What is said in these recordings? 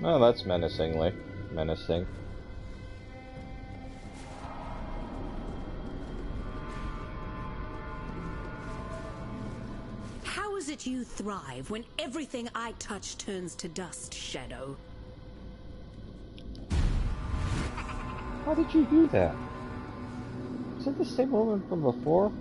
Oh, that's menacingly menacing. How is it you thrive when everything I touch turns to dust, Shadow? How did you do that? Is it the same woman from before?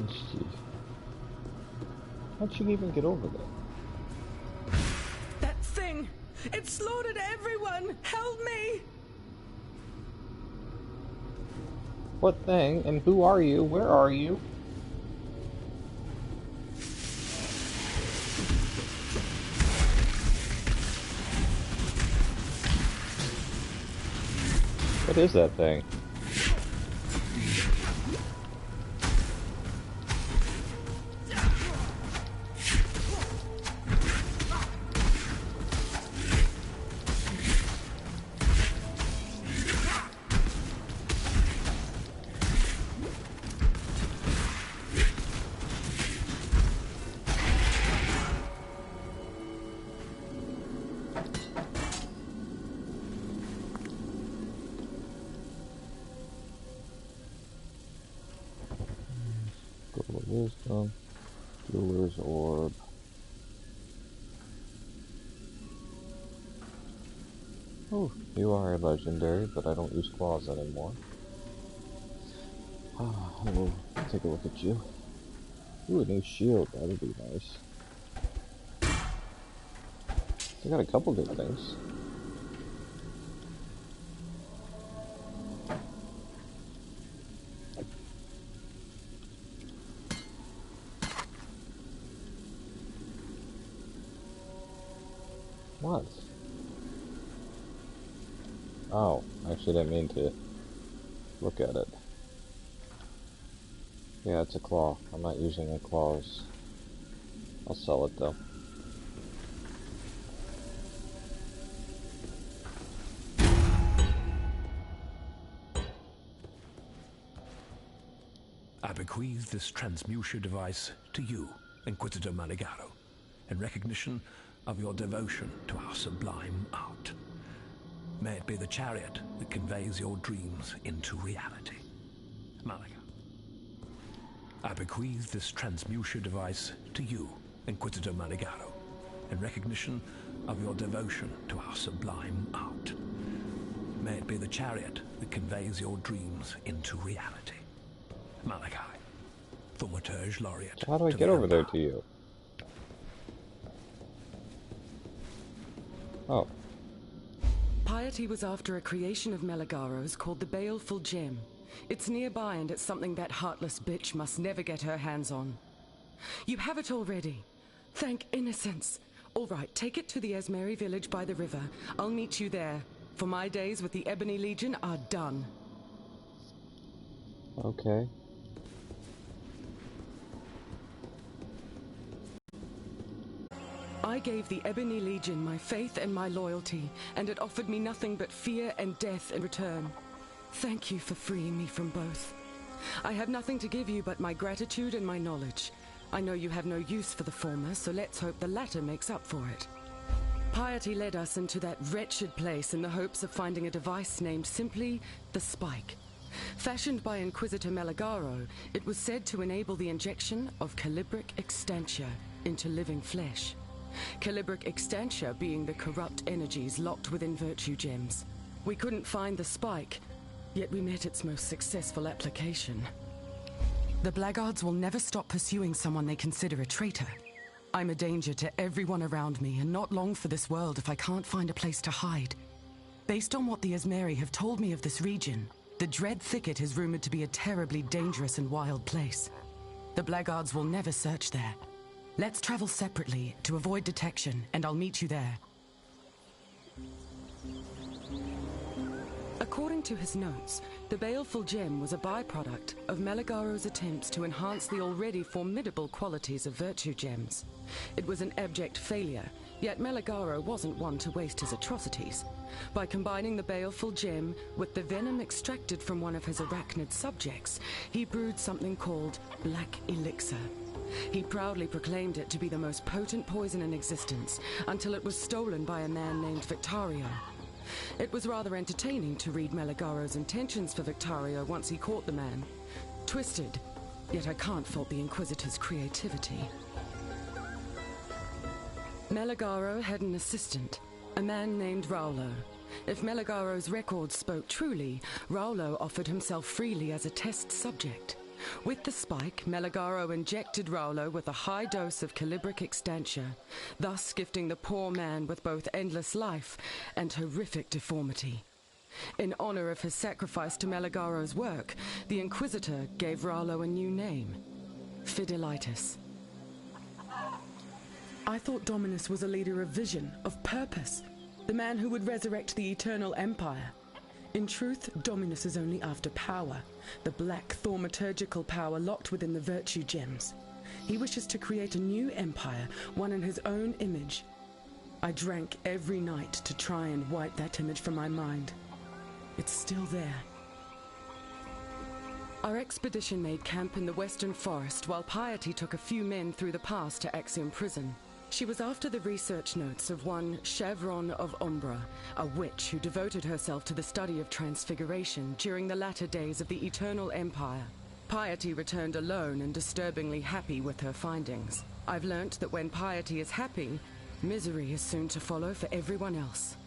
Jeez. How'd she even get over there? That thing! It slaughtered everyone! Help me! What thing? And who are you? Where are you? What is that thing? Wisdom, Jeweler's Orb. Oh, you are a legendary, but I don't use claws anymore. I will take a look at you. Ooh, a new shield, that would be nice. I got a couple good things. What? Oh, I actually didn't mean to look at it. Yeah, it's a claw. I'm not using the claws. I'll sell it though. I bequeath this transmuter device to you, Inquisitor Maligaro, in recognition of your devotion to our sublime art. May it be the chariot that conveys your dreams into reality. Malaga. I bequeath this transmuter device to you, Inquisitor Maligaro, in recognition of your devotion to our sublime art. May it be the chariot that conveys your dreams into reality. Malachi, Thaumaturge Laureate. How do I get over there to you? Oh. Piety was after a creation of Meligaro's called the Baleful Gem. It's nearby and it's something that heartless bitch must never get her hands on. You have it already. Thank innocence. All right, take it to the Esmeri village by the river. I'll meet you there. For my days with the Ebony Legion are done. Okay. I gave the Ebony Legion my faith and my loyalty, and it offered me nothing but fear and death in return. Thank you for freeing me from both. I have nothing to give you but my gratitude and my knowledge. I know you have no use for the former, so let's hope the latter makes up for it. Piety led us into that wretched place in the hopes of finding a device named simply the Spike. Fashioned by Inquisitor Maligaro, it was said to enable the injection of calibric extantia into living flesh. Calibric extantia being the corrupt energies locked within virtue gems. We couldn't find the Spike, yet we met its most successful application. The blackguards will never stop pursuing someone they consider a traitor. I'm a danger to everyone around me, and not long for this world if I can't find a place to hide. Based on what the Esmeri have told me of this region, the Dread Thicket is rumored to be a terribly dangerous and wild place. The blackguards will never search there. Let's travel separately to avoid detection, and I'll meet you there. According to his notes, the baleful gem was a byproduct of Meligaro's attempts to enhance the already formidable qualities of virtue gems. It was an abject failure, yet Meligaro wasn't one to waste his atrocities. By combining the baleful gem with the venom extracted from one of his arachnid subjects, he brewed something called Black Elixir. He proudly proclaimed it to be the most potent poison in existence, until it was stolen by a man named Victario. It was rather entertaining to read Meligaro's intentions for Victario once he caught the man. Twisted, yet I can't fault the Inquisitor's creativity. Meligaro had an assistant, a man named Raulo. If Meligaro's records spoke truly, Raulo offered himself freely as a test subject. With the spike, Meligaro injected Raulo with a high dose of calibric extantia, thus gifting the poor man with both endless life and horrific deformity. In honor of his sacrifice to Meligaro's work, the Inquisitor gave Raulo a new name, Fidelitas. I thought Dominus was a leader of vision, of purpose, the man who would resurrect the Eternal Empire. In truth, Dominus is only after power, the black thaumaturgical power locked within the virtue gems. He wishes to create a new empire, one in his own image. I drank every night to try and wipe that image from my mind. It's still there. Our expedition made camp in the western forest while Piety took a few men through the pass to Axiom Prison. She was after the research notes of one Chevron of Umbra, a witch who devoted herself to the study of transfiguration during the latter days of the Eternal Empire. Piety returned alone and disturbingly happy with her findings. I've learnt that when Piety is happy, misery is soon to follow for everyone else.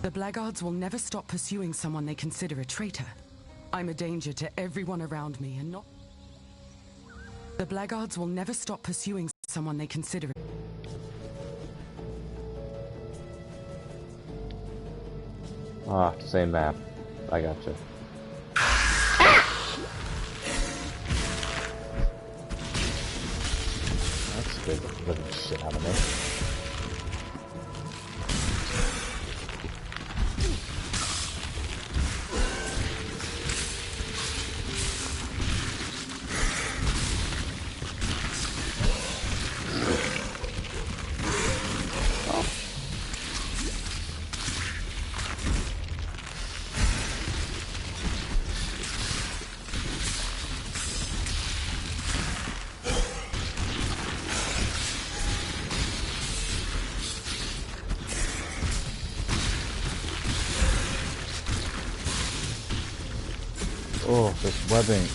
The blackguards will never stop pursuing someone they consider a traitor. I'm a danger to everyone around me and not... The blackguards will never stop pursuing someone they consider... Ah, same map. I gotcha. That's good. Living shit out of me. Oh, this webbing.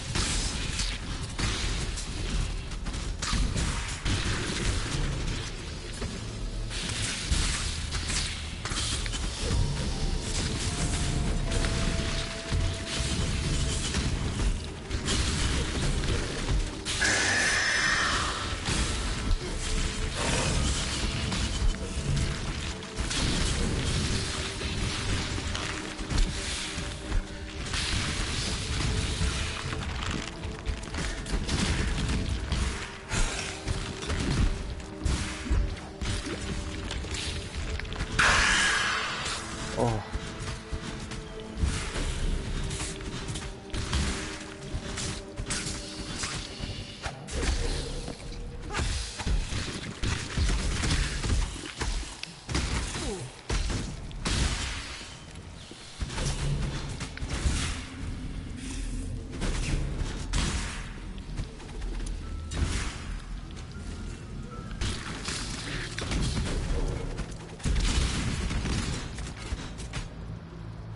Oh.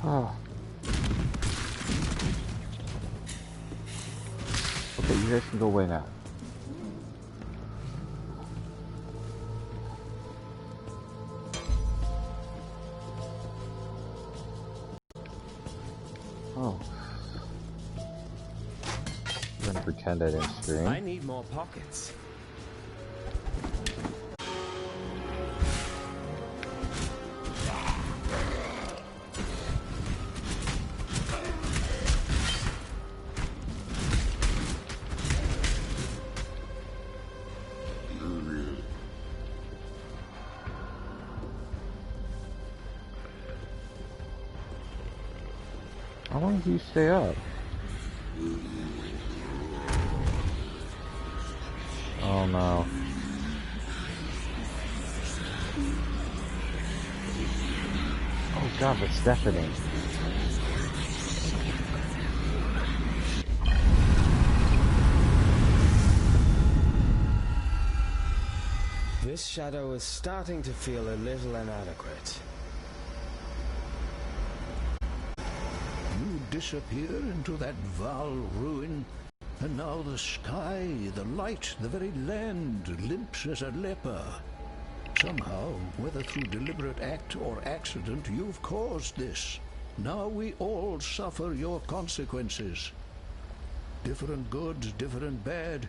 Oh. Okay, you guys can go away now. Oh. I'm gonna pretend I didn't stream. I need more pockets. How long do you stay up? Oh no. Oh god, that's deafening. This shadow is starting to feel a little inadequate. You disappear into that vile ruin, and now the sky, the light, the very land limps as a leper. Somehow, whether through deliberate act or accident, you've caused this. Now we all suffer your consequences. Different good, different bad,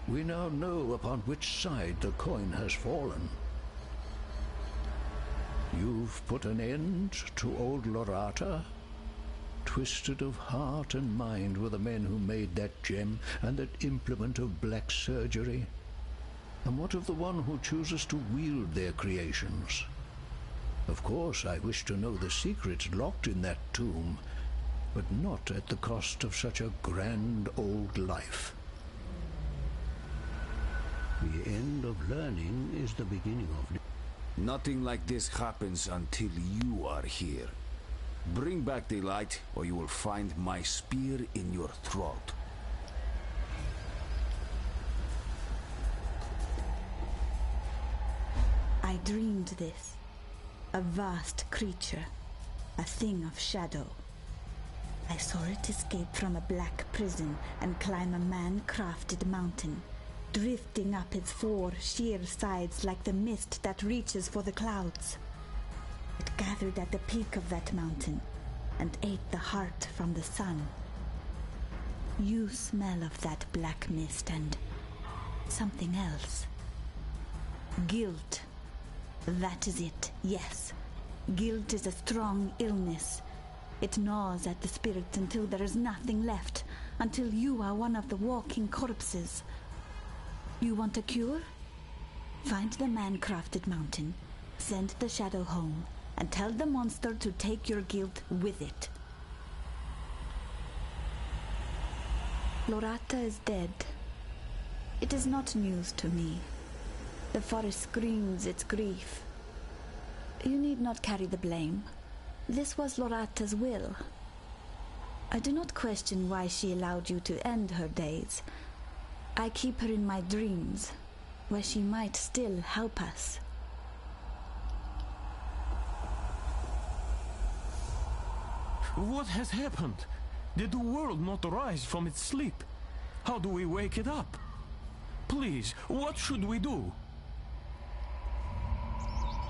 we now know upon which side the coin has fallen. You've put an end to old Lorata. Twisted of heart and mind were the men who made that gem and that implement of black surgery. And what of the one who chooses to wield their creations? Of course, I wish to know the secrets locked in that tomb, but not at the cost of such a grand old life. The end of learning is the beginning of... Nothing like this happens until you are here. Bring back the light, or you will find my spear in your throat. I dreamed this. A vast creature. A thing of shadow. I saw it escape from a black prison and climb a man-crafted mountain, drifting up its 4 sheer sides like the mist that reaches for the clouds. It gathered at the peak of that mountain and ate the heart from the sun. You smell of that black mist and something else. Guilt. That is it, yes. Guilt is a strong illness. It gnaws at the spirit until there is nothing left, until you are one of the walking corpses. You want a cure? Find the man-crafted mountain, send the shadow home, and tell the monster to take your guilt with it. Lorata is dead. It is not news to me. The forest screams its grief. You need not carry the blame. This was Lorata's will. I do not question why she allowed you to end her days. I keep her in my dreams, where she might still help us. What has happened? Did the world not arise from its sleep? How do we wake it up? Please, what should we do?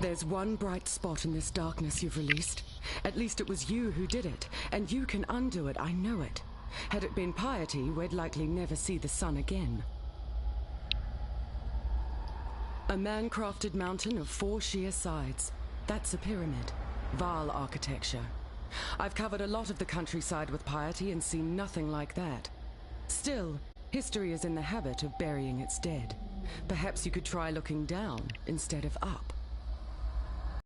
There's one bright spot in this darkness you've released. At least it was you who did it, and you can undo it, I know it. Had it been piety, we'd likely never see the sun again. A man-crafted mountain of 4 sheer sides. That's a pyramid. Vaal architecture. I've covered a lot of the countryside with piety and seen nothing like that. Still, history is in the habit of burying its dead. Perhaps you could try looking down instead of up.